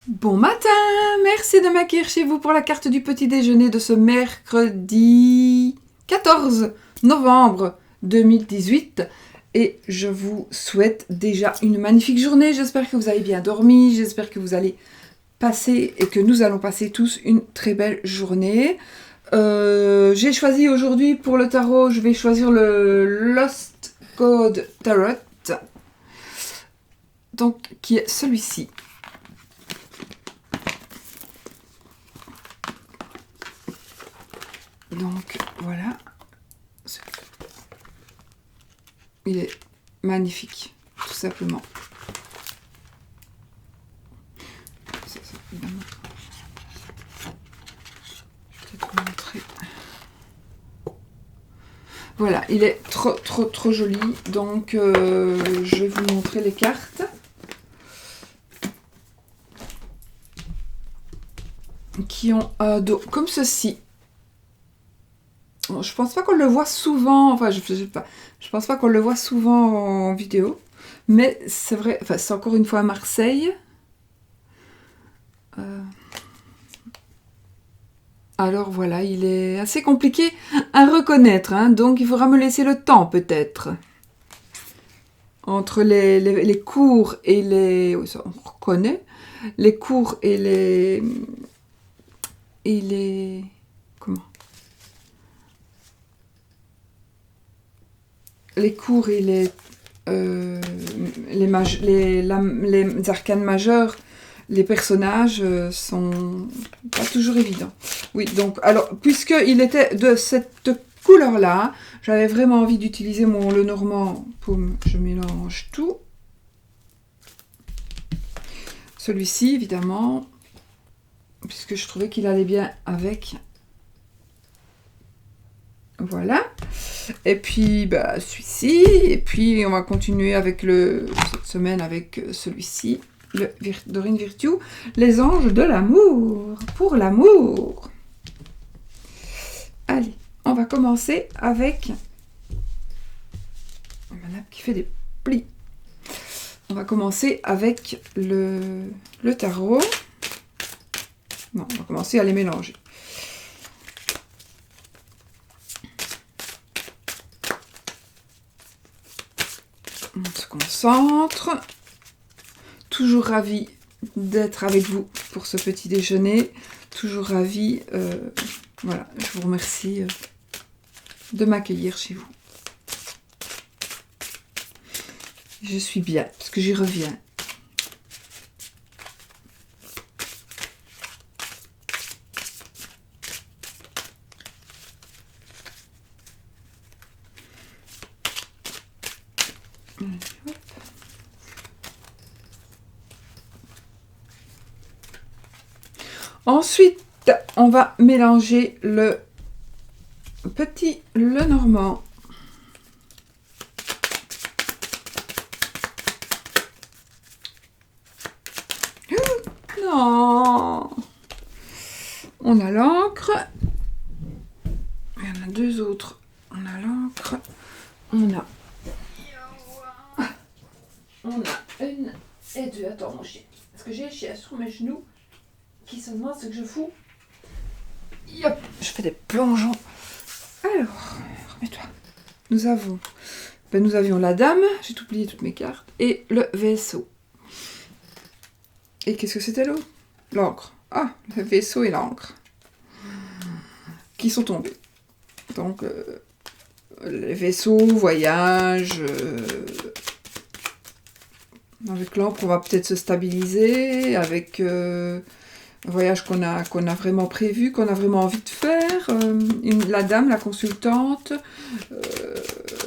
Bon matin, merci de m'accueillir chez vous pour la carte du petit déjeuner de ce mercredi 14 novembre 2018 et je vous souhaite déjà une magnifique journée. J'espère que vous avez bien dormi, j'espère que vous allez passer et que nous allons passer tous une très belle journée. J'ai choisi aujourd'hui pour le tarot, je vais choisir le Lost Code Tarot, donc qui est celui-ci. Donc voilà, il est magnifique, tout simplement. Ça, évidemment. Je vais peut-être vous montrer. Voilà, il est trop joli. Donc je vais vous montrer les cartes. Qui ont un dos comme ceci. Je pense pas qu'on le voit souvent, enfin je pense pas qu'on le voit souvent en vidéo, mais c'est vrai, enfin c'est encore une fois à Marseille. Alors voilà, il est assez compliqué à reconnaître, hein, donc il faudra me laisser le temps peut-être. Entre les cours et les... Oui, ça, on reconnaît. Les cours et les... Comment ? Les cours et les arcanes majeures, les personnages sont pas toujours évidents. Oui, donc, alors, puisqu'il était de cette couleur-là, j'avais vraiment envie d'utiliser mon Lenormand. Poum, je mélange tout. Celui-ci, évidemment, puisque je trouvais qu'il allait bien avec. Voilà. Et puis, bah, celui-ci. Et puis, on va continuer avec cette semaine avec celui-ci. Le Dorine Virtue. Les anges de l'amour. Pour l'amour. Allez, on va commencer avec... Ma nappe qui fait des plis. On va commencer avec le tarot. Non, on va commencer à les mélanger. On se concentre. Toujours ravie d'être avec vous pour ce petit déjeuner. Toujours ravie. Voilà, je vous remercie de m'accueillir chez vous. Je suis bien, parce que j'y reviens. Ensuite, on va mélanger le petit Lenormand. Non. On a l'encre. Il y en a deux autres. On a l'encre. On a une et deux. Attends, mon chien. Est-ce que j'ai le chien sur mes genoux qui se demande ce que je fous? Yop, je fais des plongeons. Alors, remets-toi. Nous avions la dame, j'ai oublié toutes mes cartes, et le vaisseau. Et qu'est-ce que c'était l'autre? L'encre. Ah, le vaisseau et l'encre. Qui sont tombés. Donc, les vaisseaux, voyage. Avec l'encre, on va peut-être se stabiliser. Avec un voyage qu'on a vraiment prévu, qu'on a vraiment envie de faire. La dame, la consultante.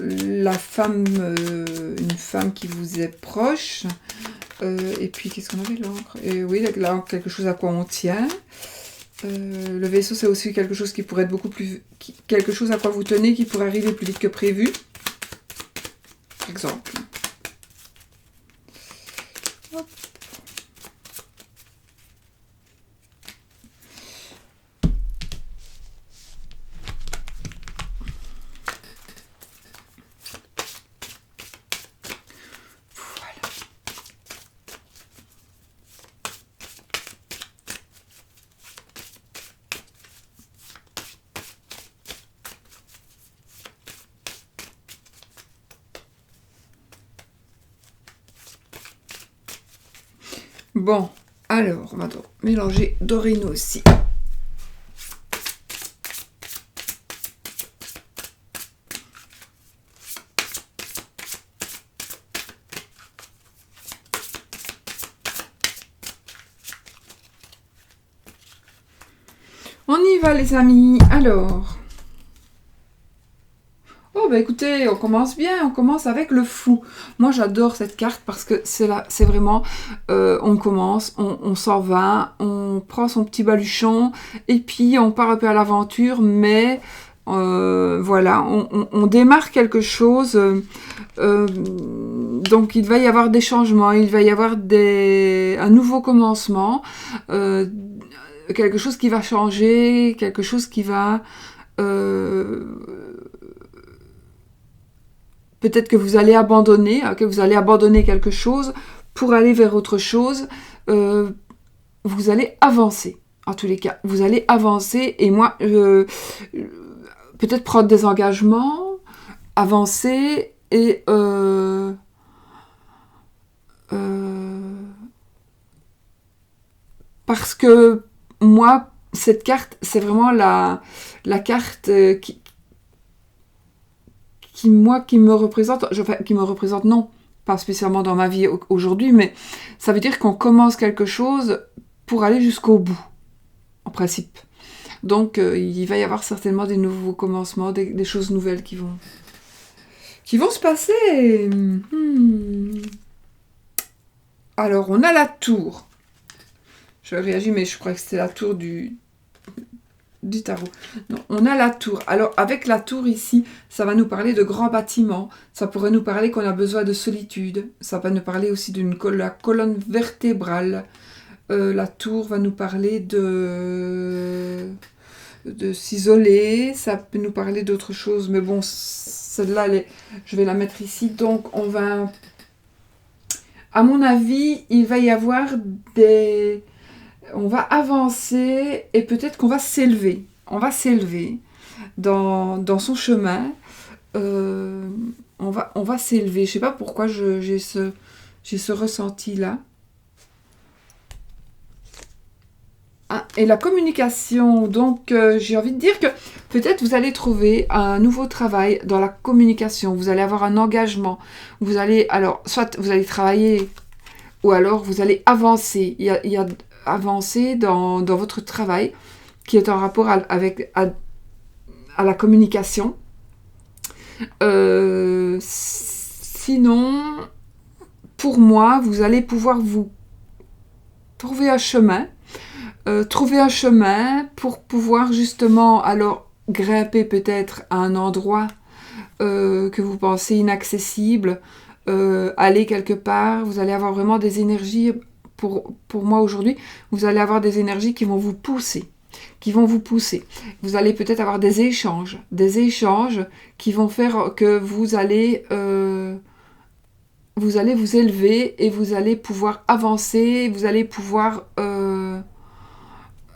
La femme, une femme qui vous est proche. Et puis, qu'est-ce qu'on avait, l'encre? Et oui, l'encre, quelque chose à quoi on tient. Le vaisseau, c'est aussi quelque chose qui pourrait être beaucoup plus... quelque chose à quoi vous tenez, qui pourrait arriver plus vite que prévu. Par exemple. Hop. Bon, alors, on va mélanger Dorino aussi. On y va les amis, alors. Oh bah écoutez, on commence bien, on commence avec le fou. Moi j'adore cette carte parce que c'est vraiment, on commence, on s'en va, on prend son petit baluchon et puis on part un peu à l'aventure, mais voilà, on démarre quelque chose. Donc il va y avoir des changements, il va y avoir un nouveau commencement, quelque chose qui va changer, quelque chose qui va... peut-être que vous allez abandonner, quelque chose pour aller vers autre chose. Vous allez avancer, en tous les cas. Vous allez avancer et moi, peut-être prendre des engagements, avancer et... parce que moi, cette carte, c'est vraiment la carte qui me représente, qui me représente, non, pas spécialement dans ma vie aujourd'hui, mais ça veut dire qu'on commence quelque chose pour aller jusqu'au bout, en principe. Donc, il va y avoir certainement des nouveaux commencements, des choses nouvelles qui vont se passer. Alors, on a la tour. Je réagis, mais je crois que c'était la tour du tarot. Non, on a la tour. Alors, avec la tour ici, ça va nous parler de grands bâtiments. Ça pourrait nous parler qu'on a besoin de solitude. Ça va nous parler aussi la colonne vertébrale. La tour va nous parler de s'isoler. Ça peut nous parler d'autres choses. Mais bon, celle-là, je vais la mettre ici. Donc, on va... À mon avis, il va y avoir on va avancer et peut-être qu'on va s'élever. On va s'élever dans son chemin. On va s'élever. Je ne sais pas pourquoi j'ai ce ressenti-là. Ah, et la communication. Donc, j'ai envie de dire que peut-être vous allez trouver un nouveau travail dans la communication. Vous allez avoir un engagement. Vous allez, alors, soit vous allez travailler ou alors vous allez avancer. Il y a avancer dans votre travail qui est en rapport avec la communication. Sinon, pour moi, vous allez pouvoir vous trouver un chemin pour pouvoir justement alors grimper peut-être à un endroit que vous pensez inaccessible, aller quelque part. Vous allez avoir vraiment des énergies. Pour moi aujourd'hui, vous allez avoir des énergies qui vont vous pousser. Vous allez peut-être avoir des échanges qui vont faire que vous allez vous élever et vous allez pouvoir avancer, vous allez pouvoir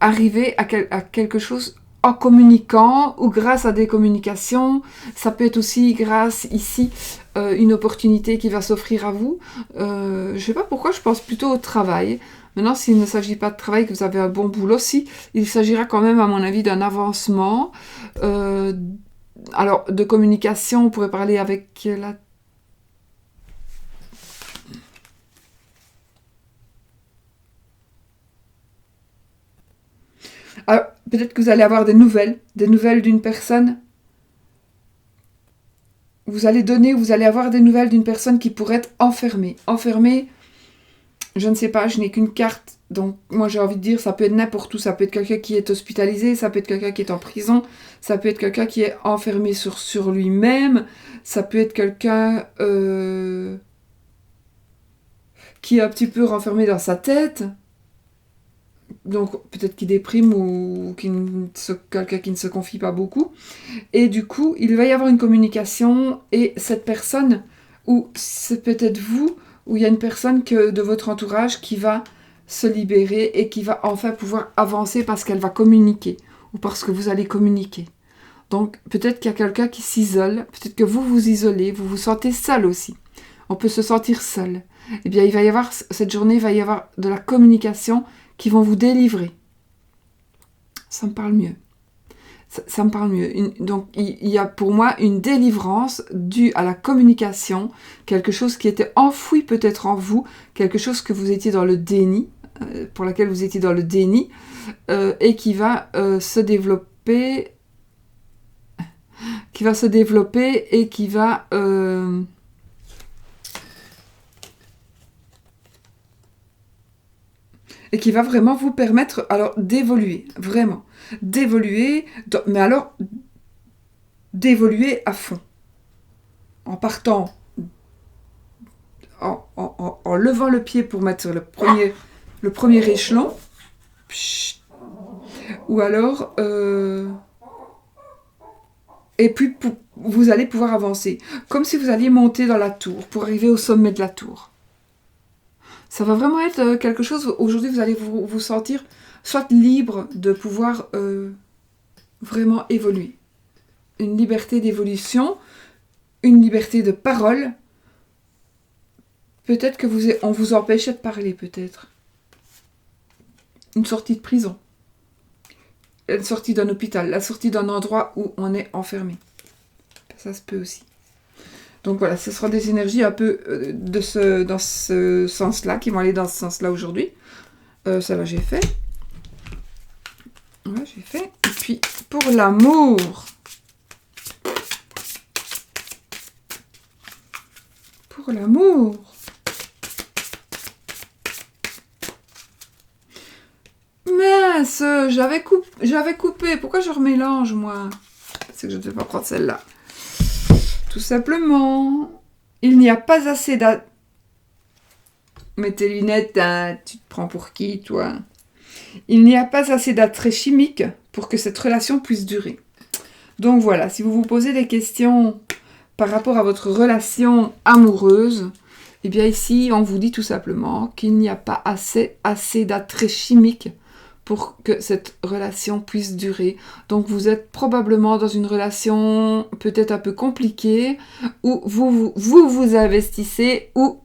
arriver à quelque chose en communiquant ou grâce à des communications. Ça peut être aussi grâce ici une opportunité qui va s'offrir à vous. Je ne sais pas pourquoi, je pense plutôt au travail. Maintenant, s'il ne s'agit pas de travail, que vous avez un bon boulot, si, il s'agira quand même, à mon avis, d'un avancement. Alors, de communication, on pourrait parler avec la... Alors, peut-être que vous allez avoir des nouvelles d'une personne. Vous allez avoir des nouvelles d'une personne qui pourrait être enfermée. Enfermée, je ne sais pas, je n'ai qu'une carte. Donc, moi, j'ai envie de dire, ça peut être n'importe où. Ça peut être quelqu'un qui est hospitalisé, ça peut être quelqu'un qui est en prison, ça peut être quelqu'un qui est enfermé sur lui-même, ça peut être quelqu'un qui est un petit peu renfermé dans sa tête. Donc, peut-être qu'il déprime ou quelqu'un qui ne se confie pas beaucoup. Et du coup, il va y avoir une communication et cette personne, ou c'est peut-être vous, ou il y a une personne de votre entourage qui va se libérer et qui va enfin pouvoir avancer parce qu'elle va communiquer ou parce que vous allez communiquer. Donc, peut-être qu'il y a quelqu'un qui s'isole, peut-être que vous vous isolez, vous vous sentez seul aussi. On peut se sentir seul. eh bien, il va y avoir, cette journée, il va y avoir de la communication qui vont vous délivrer. Ça me parle mieux. Ça me parle mieux. Donc, il y a pour moi une délivrance due à la communication, quelque chose qui était enfoui peut-être en vous, quelque chose que vous étiez dans le déni, pour laquelle vous étiez dans le déni, et qui va se développer, et qui va... et qui va vraiment vous permettre alors d'évoluer, vraiment, d'évoluer, mais alors d'évoluer à fond, en partant, en levant le pied pour mettre le premier échelon, ou alors, et puis vous allez pouvoir avancer, comme si vous alliez monter dans la tour, pour arriver au sommet de la tour. Ça va vraiment être quelque chose, aujourd'hui vous allez vous sentir soit libre de pouvoir vraiment évoluer. Une liberté d'évolution, une liberté de parole. Peut-être que on vous empêchait de parler, peut-être. Une sortie de prison. Une sortie d'un hôpital. La sortie d'un endroit où on est enfermé. Ça se peut aussi. Donc voilà, ce sera des énergies un peu dans ce sens-là, qui vont aller dans ce sens-là aujourd'hui. Ça là, j'ai fait. Ouais, j'ai fait. Et puis, pour l'amour. Pour l'amour. Mince, j'avais coupé. Pourquoi je remélange, moi? C'est que je ne vais pas prendre celle-là. Tout simplement, il n'y a pas assez d'attrait. Mets tes lunettes, hein, tu te prends pour qui, toi? Il n'y a pas assez d'attrait chimique pour que cette relation puisse durer. Donc voilà, si vous vous posez des questions par rapport à votre relation amoureuse, eh bien ici, on vous dit tout simplement qu'il n'y a pas assez d'attrait chimique pour que cette relation puisse durer. Donc vous êtes probablement dans une relation peut-être un peu compliquée, où vous investissez, où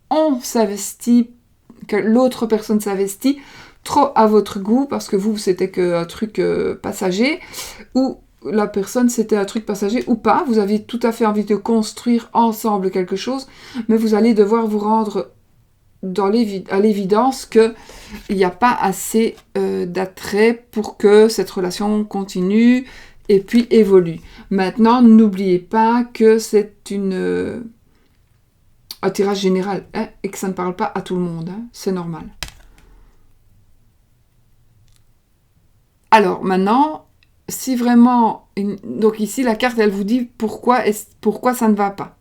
on s'investit, que l'autre personne s'investit trop à votre goût, parce que vous, c'était qu'un truc passager, ou la personne, c'était un truc passager, ou pas. Vous avez tout à fait envie de construire ensemble quelque chose, mais vous allez devoir vous rendre à l'évidence qu'il n'y a pas assez d'attrait pour que cette relation continue et puis évolue. Maintenant, n'oubliez pas que c'est un tirage général, hein, et que ça ne parle pas à tout le monde, hein, c'est normal. Alors maintenant, si vraiment... Donc ici, la carte, elle vous dit pourquoi ça ne va pas.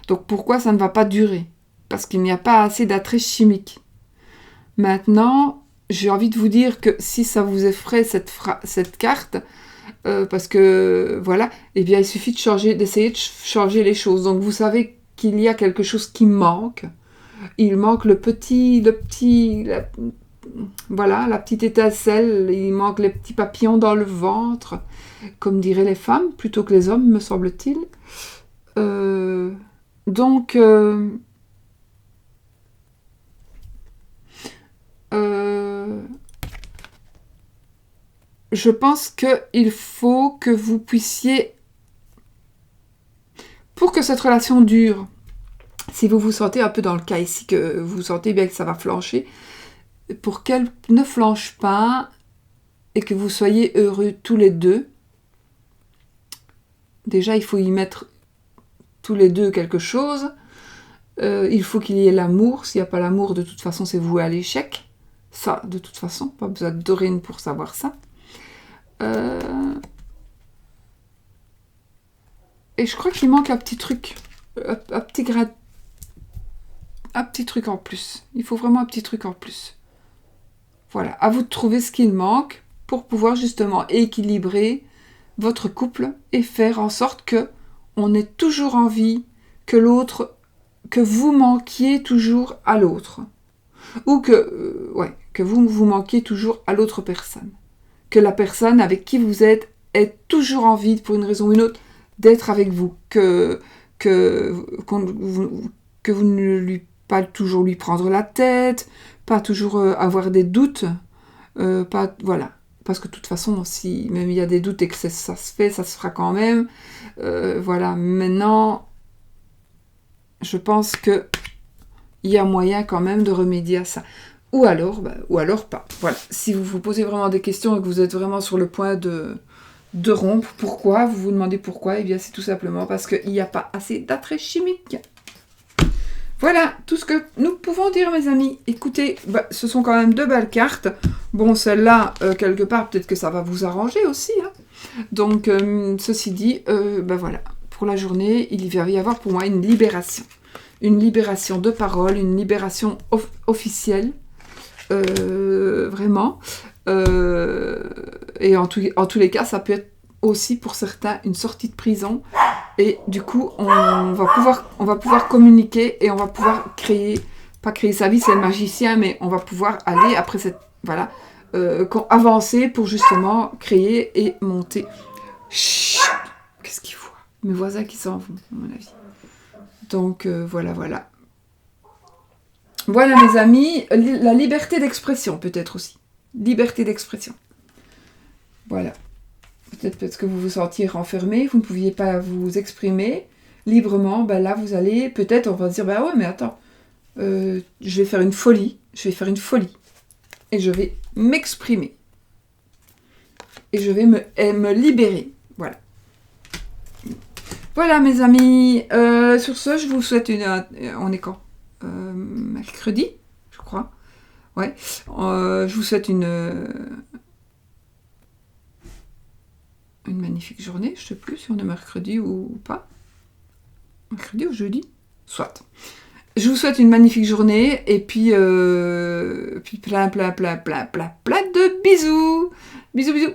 Donc pourquoi ça ne va pas durer? Parce qu'il n'y a pas assez d'attrait chimique. Maintenant, j'ai envie de vous dire que si ça vous effraie cette carte, parce que voilà, eh bien il suffit d'essayer de changer les choses. Donc vous savez qu'il y a quelque chose qui manque. Il manque la petite étincelle, il manque les petits papillons dans le ventre, comme diraient les femmes, plutôt que les hommes, me semble-t-il. Donc... je pense qu'il faut que vous puissiez, pour que cette relation dure, si vous vous sentez un peu dans le cas ici, que vous sentez bien que ça va flancher, pour qu'elle ne flanche pas et que vous soyez heureux tous les deux, déjà il faut y mettre tous les deux quelque chose. Il faut qu'il y ait l'amour. S'il n'y a pas l'amour, de toute façon, c'est voué à l'échec. Ça, de toute façon, pas besoin de Dorine pour savoir ça. Et je crois qu'il manque un petit truc, un petit truc en plus. Il faut vraiment un petit truc en plus. Voilà, à vous de trouver ce qu'il manque pour pouvoir justement équilibrer votre couple et faire en sorte que on ait toujours envie que vous manquiez toujours à l'autre. Ou que vous manquiez toujours à l'autre personne. Que la personne avec qui vous êtes ait toujours envie, pour une raison ou une autre, d'être avec vous. Que vous ne lui pas toujours lui prendre la tête, pas toujours avoir des doutes, voilà. Parce que de toute façon, si même il y a des doutes et que ça se fait, ça se fera quand même. Voilà, maintenant, je pense que il y a moyen quand même de remédier à ça. Ou alors pas. Voilà. Si vous vous posez vraiment des questions et que vous êtes vraiment sur le point de rompre, pourquoi, vous vous demandez pourquoi, eh bien c'est tout simplement parce qu'il n'y a pas assez d'attrait chimique. Voilà tout ce que nous pouvons dire, mes amis. Écoutez, ce sont quand même 2 belles cartes. Bon, celle-là, quelque part, peut-être que ça va vous arranger aussi. Hein. Donc, ceci dit, voilà. Pour la journée, il va y avoir pour moi une libération. Une libération de parole, une libération officielle. Vraiment. Et en tous les cas, ça peut être aussi pour certains une sortie de prison. Et du coup, on va pouvoir communiquer et on va pouvoir pas créer sa vie, c'est le magicien, mais on va pouvoir aller après avancer pour justement créer et monter. Chut, qu'est-ce qu'il faut ? Mes voisins qui s'en vont, à mon avis. Donc, voilà. Voilà, mes amis, la liberté d'expression, peut-être aussi. Liberté d'expression. Voilà. Peut-être parce que vous vous sentiez renfermé, vous ne pouviez pas vous exprimer librement, là vous allez, peut-être on va se dire, ouais mais attends, je vais faire une folie, et je vais m'exprimer. Et je vais me libérer, voilà. Voilà mes amis, sur ce je vous souhaite on est quand mercredi, je crois. Ouais, je vous souhaite une magnifique journée. Je ne sais plus si on est mercredi ou pas. Mercredi ou jeudi ? Soit. Je vous souhaite une magnifique journée et puis plein de bisous. Bisous.